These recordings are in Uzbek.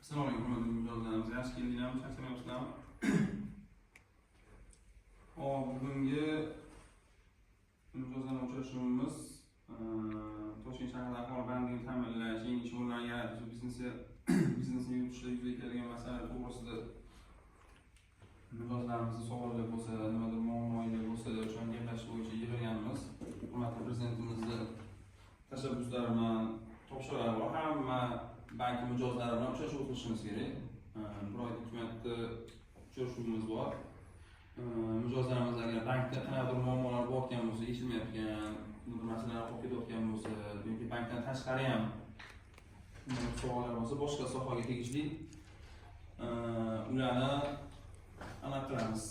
Assalomu alaykum, hurmatli mijozlarimiz. Yaxshi keldinglarmi? Charchamayapsizlarmi? Bugungi mijozlarga uchrashuvimiz Toshkent shahrida aholi bandligini ta'minlash, yangi ish o'rinlarini yaratish, biznesni yuritishda yuzaga keladigan masalalar to'g'risida mijozlarimizning savollari bo'lsa, nimadir muammolar bo'lsa, o'shani gaplashish bo'yicha yig'ilganmiz. Hurmatli prezidentimizni tashabbuslari bilan topshiriqlar bor. Hamma bank mijozlari bilan uchrashuv qilishimiz kerak. Bir oyda hukumatda uchrashuvimiz bor. Mijozlarimiz agar bankda qanaqadir muammolar bo'layotgan bo'lsa, yechilmayotgan, bir masalalar qolib ketayotgan bo'lsa, yoki bankdan tashqari ham savollar bo'lsa, boshqa sohaga tegishli ularni aniq qilamiz.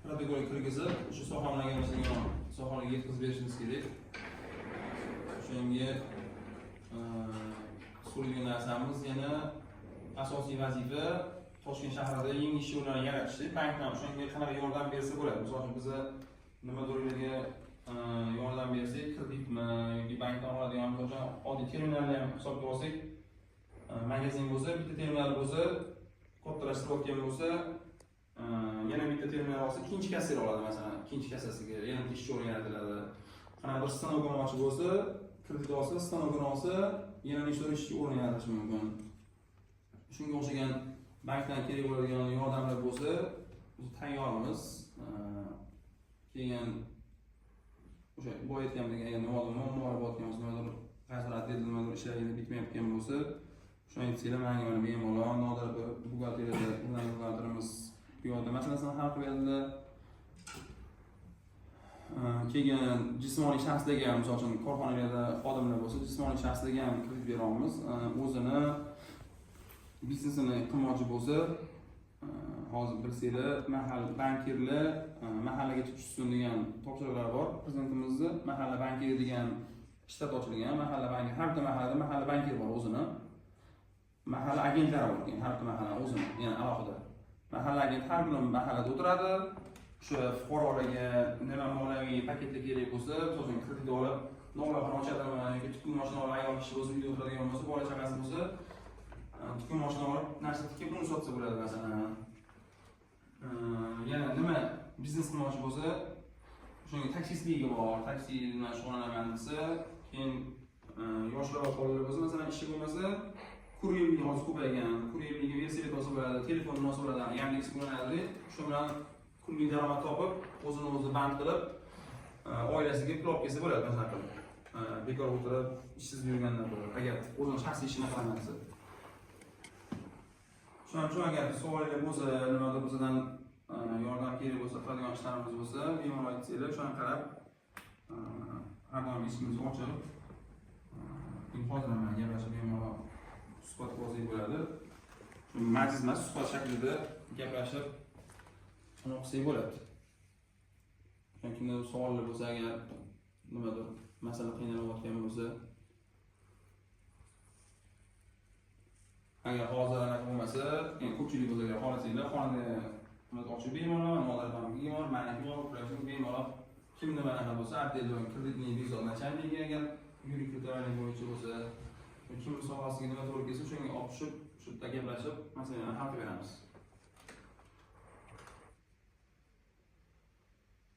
Protokolga kirgizib, o'sha soha bilan gaplashadigan sohaga yetkazib berishimiz kerak. O'shanga so'raydigan narsamiz yana asosiy vazifa Toshkent shahrida yangi ish o'rinlarini yaratishlik. Bankdan o'shanga qanaqa yordam bersa bo'ladi. Misol uchun biza nimadirlarga yordam bersak, kreditmi yoki bankdan oladigan oddiy terminalni ham hisobga olsak, magazin bo'lsa, bitta terminal bo'lsa, kattalashtirayotgan bo'lsa, yana bitta terminal olsa, ikkinchi kasser oladi masalan. Ikkinchi kassasiga yana ish o'rni yaratiladi. Qanaqadir stanok olmoqchi bo'lsa, kredit olsa, stanokini olsa, yana ish o'rni yaratish mumkin. Shunga o'xshagan bankdan kerak bo'ladigan yordamlar bo'lsa, biz tayyormiz. Keyin o'sha boya aytganimdek, agar muammolar bo'layotgan bo'lsa, nimadir g'azrat nimadir ishlaringiz bitmayotgan bo'lsa, shuni aytsanglar, menga mana bemalol Nodir buxgalteriyada buxgalterimiz bu yerda masalasini hal qilib beradilar. Keyin jismoniy shaxslarga ham, misol uchun korxonalarda xodimlar bo'lsa, jismoniy shaxslarga ham kredit beramiz. O'zini biznesini qilmoqchi bo'lsa, hozir bilsanglar, mahalla bankirlar mahallaga tushsin degan topshiriqlar bor. Prezidentimizning mahalla bankiri degan shtat ochilgan. Mahalla banki, har bir mahallada mahalla bankiri bor o'zini. Mahalla agentlari bor, har bir mahalla o'zini, ya'ni alohida. Mahalla agent har kuni mahallada o'tiradi. O'sha fuqarolarga nima moliyaviy paketga kerak bo'lsa, misol uchun kredit olib, nollarni ochadimi yoki tukun mashina olib ayol kishi o'zi uyda o'tiradigan bo'lsa, bola chaqasi bo'lsa, tukun mashina olib narsa tikib uni sotsa bo'ladi masalan. Yana nima biznes qilmoqchi bo'lsa, shunga taksistligi bor, taksi bilan shug'ullanaman desa, keyin yoshlar va bolalar bo'lsa, masalan, ishi bo'lmasa, kuryerlik hozir ko'paygan, kuryerlikga velosiped olsa bo'ladi, telefon olsa bo'ladi, Yandex bo'ladida, shu bilan kunlik daromad topib, o'zini o'zi band qilib, oilasiga pul olib kelsa bo'ladi, masalan. Bekor o'tirib, ishsiz yurganlar bo'ladi, agar o'zini shaxsiy ishini qilmasa. Shuning uchun agar savollar bo'lsa, nimadir bizdan yordam kerak bo'lsa, qiladigan ishlarimiz bo'lsa, bemalol aytsanglar, shuni qarab har doim ishimiz ochiq. Hozir ham gaplashib bemalol suhbat qilsak bo'ladi. Majlis emas, suhbat shaklida gaplashib shuni qilsak bo'ladi. Kimda savollar bo'lsa, agar nimadir masala qiynalayotgan bo'lsa, agar hozir anaqa bo'lmasa, endi ko'pchilik bo'lsa, xohlasanglar, xonada ochib bemalol, Nodir bankiga bor, meniki bor, ularga bemalol kim nima anaqa bo'lsa, apteka kreditni biznes nachalnigi agar yuridik to'g'rilik bo'yicha bo'lsa, kim sohasiga nima to'g'ri kelsa, shunga olib tushib, shu yerda gaplashib, masalani hal qilib beramiz.